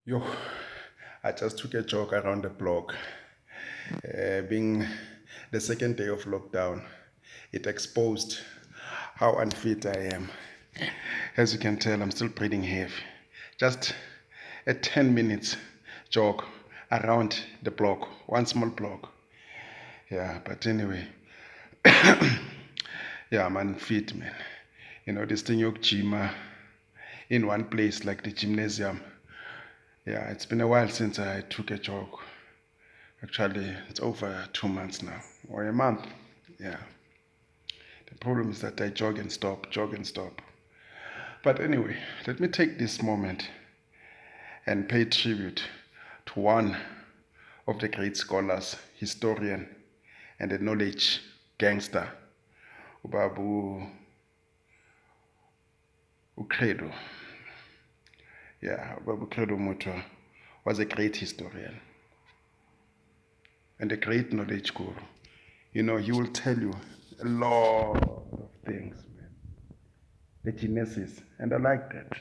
Yo, I just took a jog around the block. Being the second day of lockdown, it exposed how unfit I am. As you can tell, I'm still breathing heavy. Just a 10 minutes jog around the block, one small block. Yeah, but anyway, yeah, I'm unfit, man. This thing you gym in one place like the gymnasium. Yeah, it's been a while since I took a jog. Actually, it's over 2 months now, or a month. Yeah. The problem is that I jog and stop, jog and stop. But anyway, let me take this moment and pay tribute to one of the great scholars, historian, and a knowledge gangster, babu CREDO. Yeah, babu CREDO MUTWA was a great historian and a great knowledge guru. He will tell you a lot of things, man. The genesis. And I like that.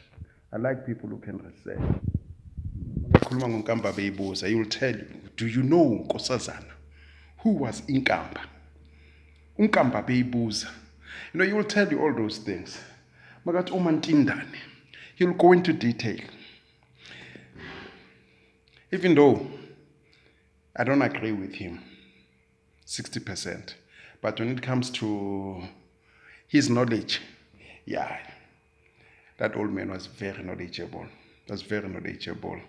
I like people who can research. He will tell you, do you know Nkosazana? Who was Inkamba? Unkamba beyibuza. He will tell you all those things. Makathi umantindane. He will go into detail. Even though I don't agree with him 60%. But when it comes to his knowledge, yeah, that old man was very knowledgeable. Was very knowledgeable.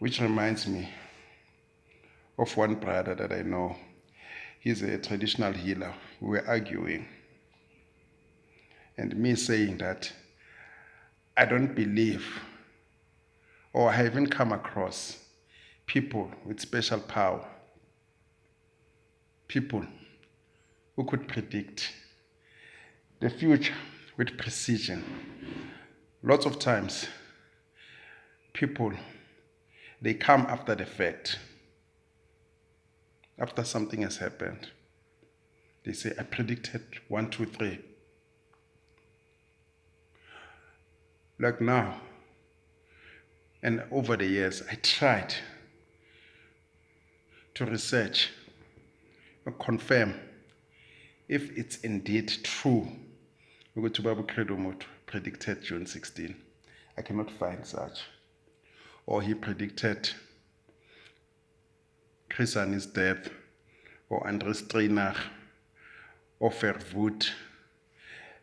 Which reminds me of one brother that I know. He's a traditional healer. We were arguing. And me saying that I don't believe, or I haven't come across people with special power. People who could predict the future with precision. Lots of times, people, they come after the fact. After something has happened, they say, I predicted 1, 2, 3. Like now, and over the years, I tried to research or confirm if it's indeed true. Ukuthi Babu CREDO MUTWA predicted June 16. I cannot find such. Or he predicted Chris Ani's death, or Andres Trainer, or Verwoerd.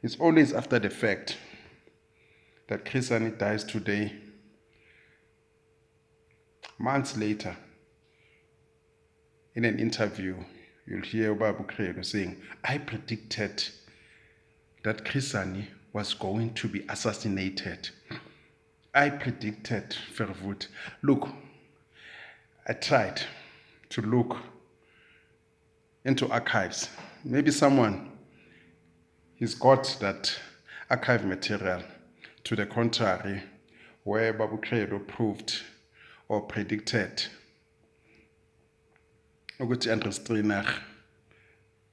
It's always after the fact that Chris Ani dies today. Months later, in an interview, you'll hear Babu CREDO saying, I predicted that Chris Ani was going to be assassinated. I predicted Verwoerd. Look, I tried to look into archives. Maybe someone has got that archive material to the contrary, where Babu CREDO proved or predicted ukuthi Andres Trainer,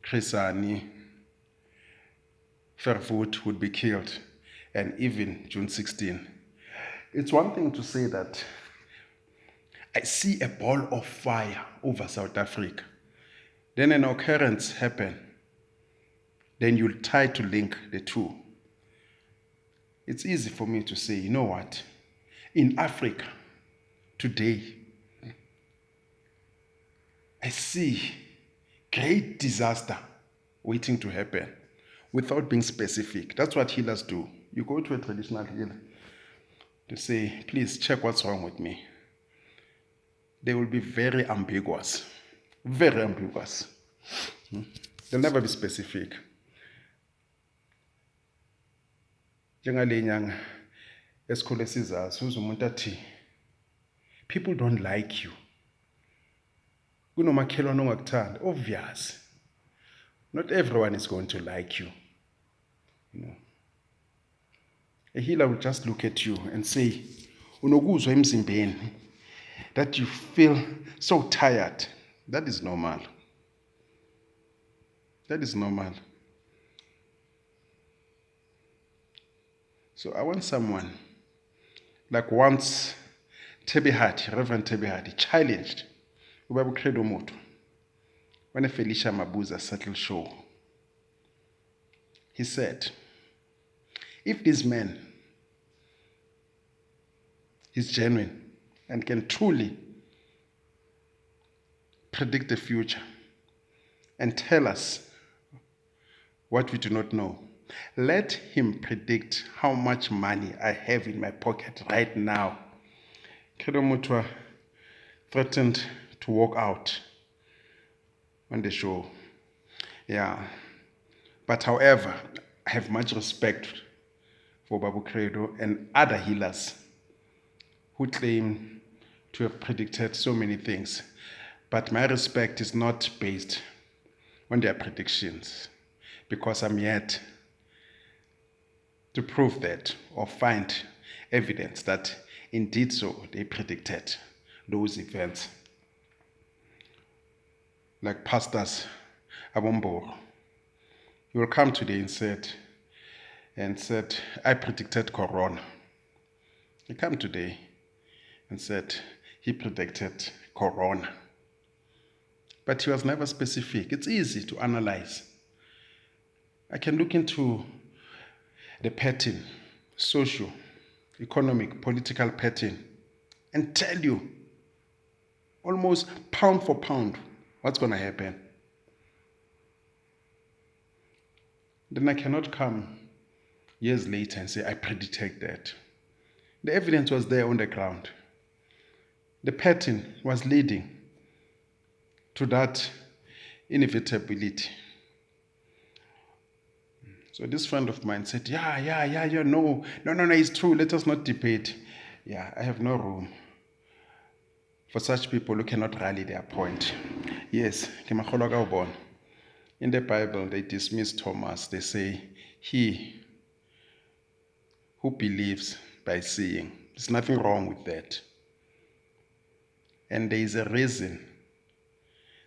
Chris Ani, Verwoerd would be killed, and even June 16. It's one thing to say that I see a ball of fire over South Africa. Then an occurrence happens. Then you'll try to link the two. It's easy for me to say, you know what? In Africa, today, I see great disaster waiting to happen without being specific. That's what healers do. You go to a traditional healer to say, please check what's wrong with me. They will be very ambiguous. Very ambiguous. They'll never be specific. Njengale nyanga esikhule sizazi uzwe umuntu athi people don't like you. Kunomakhelwane ongakuthanda, obvious. Not everyone is going to like you. A healer will just look at you and say, unokuzwa emzimbeni, that you feel so tired. That is normal. That is normal. So I want someone Like once Reverend Tebihadi challenged Babu CREDO MUTWA when Felicia Mabuza settled show. He said, if this man is genuine and can truly predict the future and tell us what we do not know, let him predict how much money I have in my pocket right now. CREDO MUTWA threatened to walk out on the show. Yeah. But however, I have much respect for Babu CREDO and other healers who claim to have predicted so many things. But my respect is not based on their predictions, because I'm yet to prove that or find evidence that indeed so they predicted those events. Like pastors Abomboro, he will come today and said, I predicted Corona. He come today and said he predicted Corona. But he was never specific. It's easy to analyze. I can look into the pattern, social, economic, political pattern, and tell you almost pound for pound what's going to happen. Then I cannot come years later and say, I predicted that. The evidence was there on the ground. The pattern was leading to that inevitability. So this friend of mine said, no, it's true, let us not debate. Yeah, I have no room for such people who cannot rally their point. Yes, in the Bible, they dismiss Thomas. They say, he who believes by seeing. There's nothing wrong with that. And there is a reason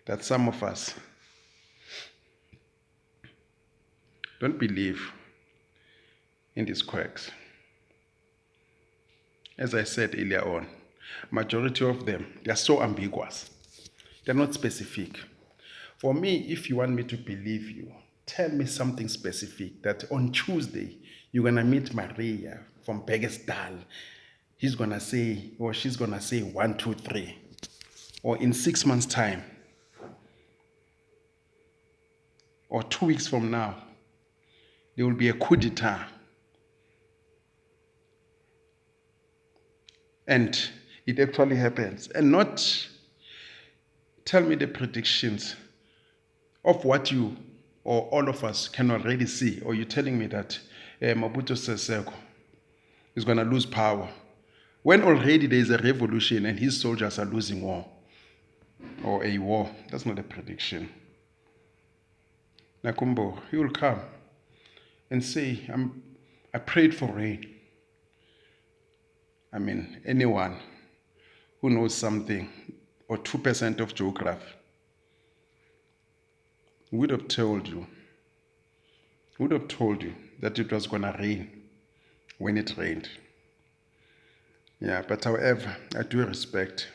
that some of us don't believe in these quacks. As I said earlier on, majority of them, they are so ambiguous. They're not specific. For me, if you want me to believe you, tell me something specific that on Tuesday, you're going to meet Maria from Begesdal. He's going to say, or she's going to say 1, 2, 3. Or in 6 months' time, or 2 weeks from now, there will be a coup d'etat. And it actually happens. And not tell me the predictions of what you or all of us can already see. Or you're telling me that Mobutu Sese Seko is going to lose power, when already there is a revolution and his soldiers are losing war. Or a war. That's not a prediction. Nakumbo, he will come and say, I prayed for rain. I mean, anyone who knows something or 2% of geography would have told you that it was going to rain when it rained. Yeah, but however, I do respect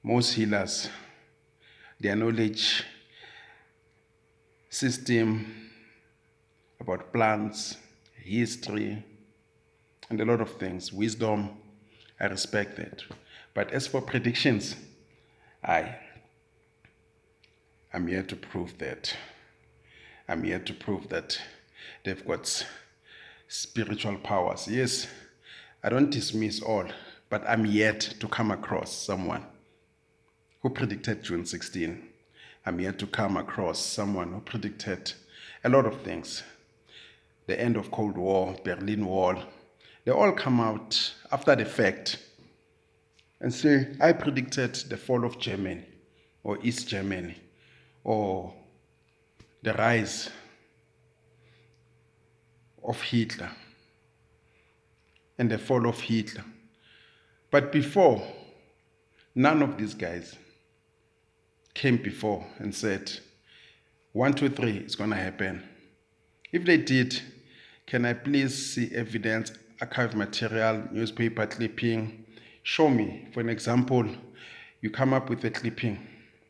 most healers, their knowledge system about plants, history, and a lot of things, wisdom. I respect that. But as for predictions, I'm here to prove that. I'm here to prove that they've got spiritual powers. Yes, I don't dismiss all, but I'm yet to come across someone who predicted June 16. I'm yet to come across someone who predicted a lot of things. The end of Cold War, Berlin Wall. They all come out after the fact and say, I predicted the fall of Germany or East Germany or the rise of Hitler and the fall of Hitler. But before, none of these guys came before and said, 1, 2, 3 is going to happen. If they did, Can I please see evidence, archive material, newspaper clipping? Show me. For an example, you come up with a clipping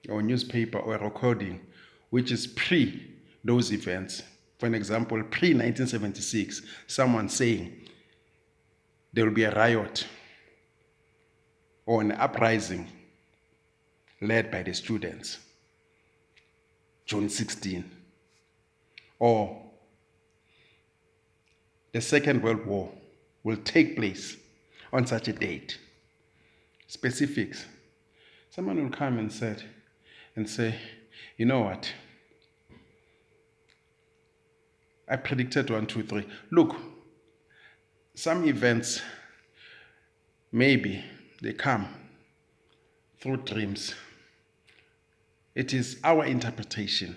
or newspaper or a recording which is pre those events. For an example, pre-1976, someone saying there will be a riot or an uprising led by the students, June 16, or the Second World War will take place on such a date. Specifics. Someone will come and say, you know what? I predicted 1, 2, 3. Look, some events, maybe they come through dreams. It is our interpretation.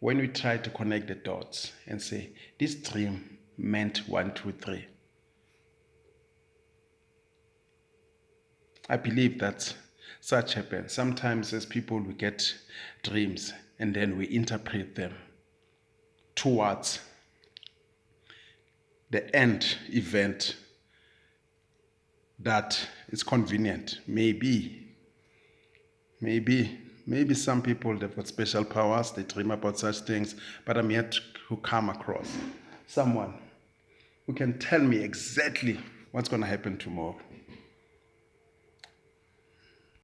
When we try to connect the dots and say, this dream meant 1, 2, 3. I believe that such happens. Sometimes as people, we get dreams and then we interpret them towards the end event that is convenient. Maybe some people, they've got special powers, they dream about such things, but I'm yet to come across someone who can tell me exactly what's going to happen tomorrow.